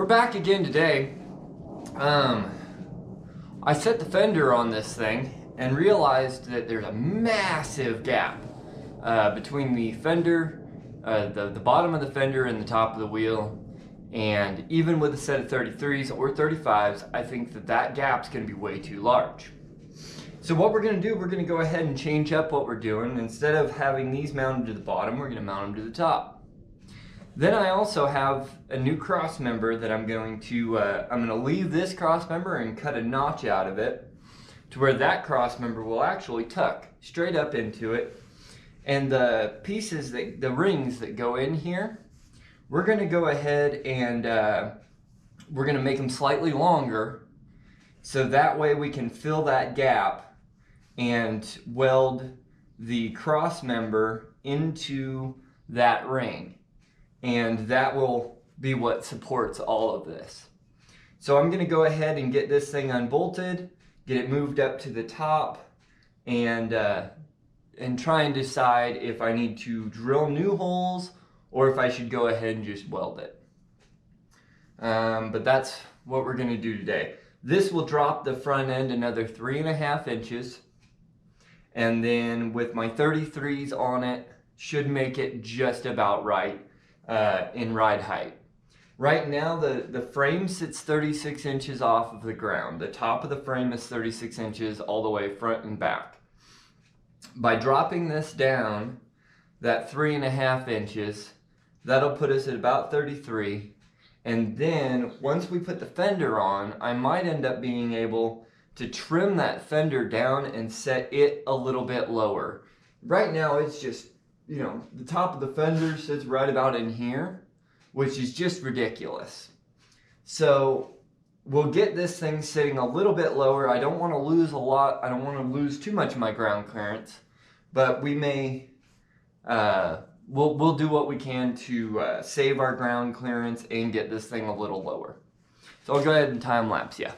back again today. I set the fender on this thing and realized that there's a massive gap between the fender, the bottom of the fender and the top of the wheel. And even with a set of 33s or 35s, I think that gap's going to be way too large. So what we're going to do, we're going to go ahead and change up what we're doing. Instead of having these mounted to the bottom, we're going to mount them to the top. Then I also have a new cross member that I'm going to leave this cross member and cut a notch out of it to where that cross member will actually tuck straight up into it. And the pieces, the rings that go in here, we're going to go ahead and we're going to make them slightly longer so that way we can fill that gap and weld the cross member into that ring. And that will be what supports all of this. So I'm going to go ahead and get this thing unbolted, get it moved up to the top, and try and decide if I need to drill new holes or if I should go ahead and just weld it. But that's what we're going to do today. This will drop the front end another 3.5 inches, and then with my 33s on it, should make it just about right in ride height. Right now the frame sits 36 inches off of the ground. The top of the frame is 36 inches all the way front and back. By dropping this down that 3.5 inches, that'll put us at about 33. And then once we put the fender on, I might end up being able to trim that fender down and set it a little bit lower. Right now it's just, you know, the top of the fender sits right about in here, which is just ridiculous. So we'll get this thing sitting a little bit lower. I don't want to lose a lot. I don't want to lose too much of my ground clearance, but we may, we'll do what we can to save our ground clearance and get this thing a little lower. So I'll go ahead and time lapse you.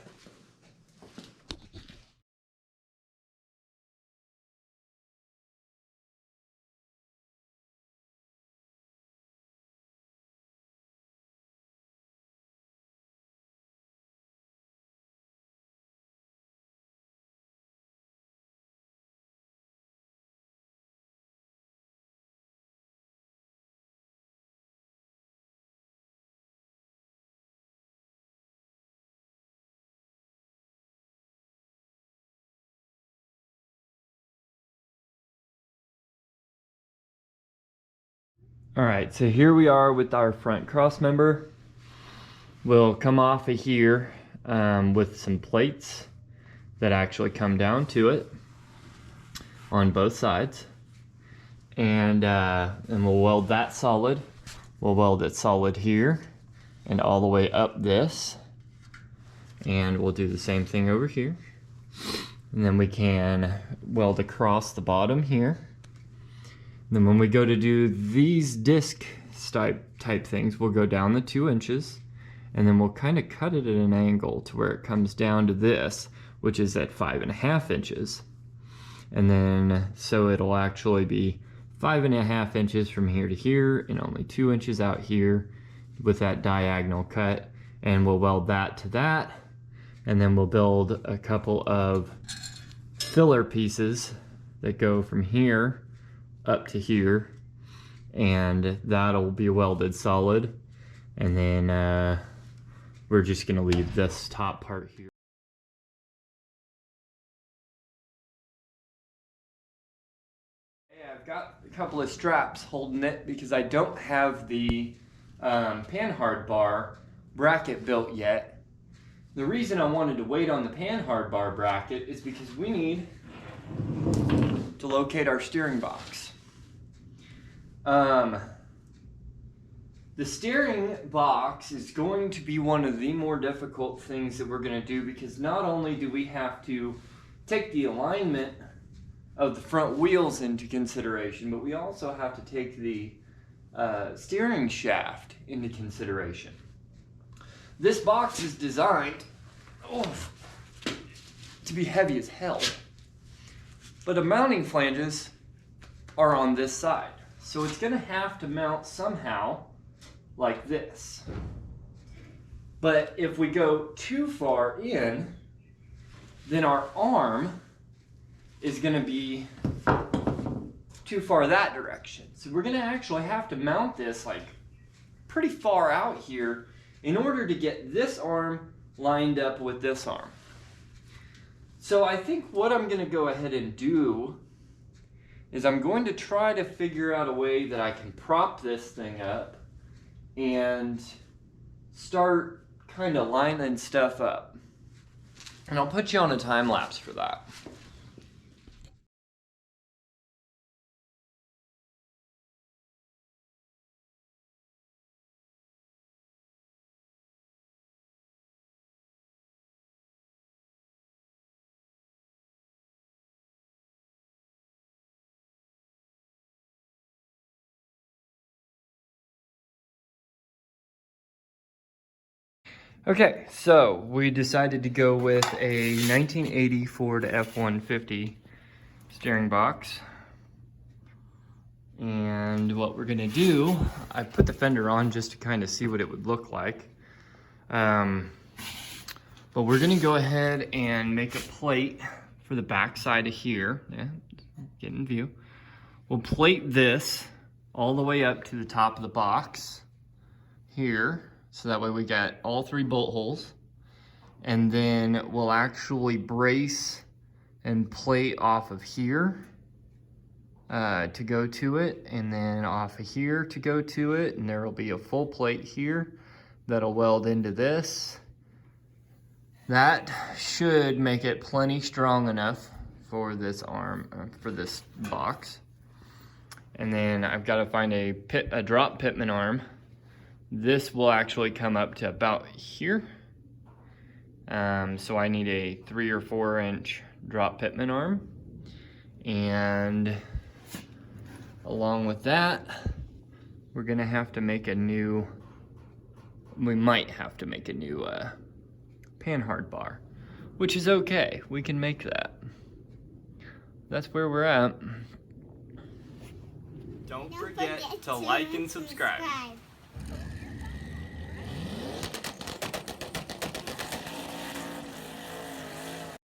Alright, so here we are with our front cross member. We'll come off of here with some plates that actually come down to it on both sides. And we'll weld that solid. We'll weld it solid here and all the way up this. And we'll do the same thing over here. And then we can weld across the bottom here. Then when we go to do these disc type things, we'll go down the 2 inches, and then we'll kind of cut it at an angle to where it comes down to this, which is at 5.5 inches. And then, so it'll actually be 5.5 inches from here to here, and only 2 inches out here with that diagonal cut. And we'll weld that to that, and then we'll build a couple of filler pieces that go from here up to here, and that'll be welded solid. And then we're just gonna leave this top part here. Hey, I've got a couple of straps holding it because I don't have the panhard bar bracket built yet. The reason I wanted to wait on the panhard bar bracket is because we need to locate our steering box. The steering box is going to be one of the more difficult things that we're going to do, because not only do we have to take the alignment of the front wheels into consideration, but we also have to take the steering shaft into consideration. This box is designed to be heavy as hell, but the mounting flanges are on this side. So it's going to have to mount somehow like this. But if we go too far in, then our arm is going to be too far that direction. So we're going to actually have to mount this like pretty far out here in order to get this arm lined up with this arm. So I think what I'm going to go ahead and do is I'm going to try to figure out a way that I can prop this thing up and start kind of lining stuff up. And I'll put you on a time lapse for that. Okay, so we decided to go with a 1980 Ford F-150 steering box. And what we're gonna do, I put the fender on just to kind of see what it would look like. But we're gonna go ahead and make a plate for the back side of here. Yeah, get in view. We'll plate this all the way up to the top of the box here. So that way we got all 3 bolt holes. And then we'll actually brace and plate off of here to go to it, and then off of here to go to it, and there will be a full plate here that'll weld into this. That should make it plenty strong enough for this arm, for this box. And then I've got to find a drop pitman arm. This will actually come up to about here. So I need a 3 or 4 inch drop pitman arm. And along with that, we're gonna have to make a new, we might have to make a new panhard bar, which is okay, we can make that. That's where we're at. Don't forget to like and subscribe.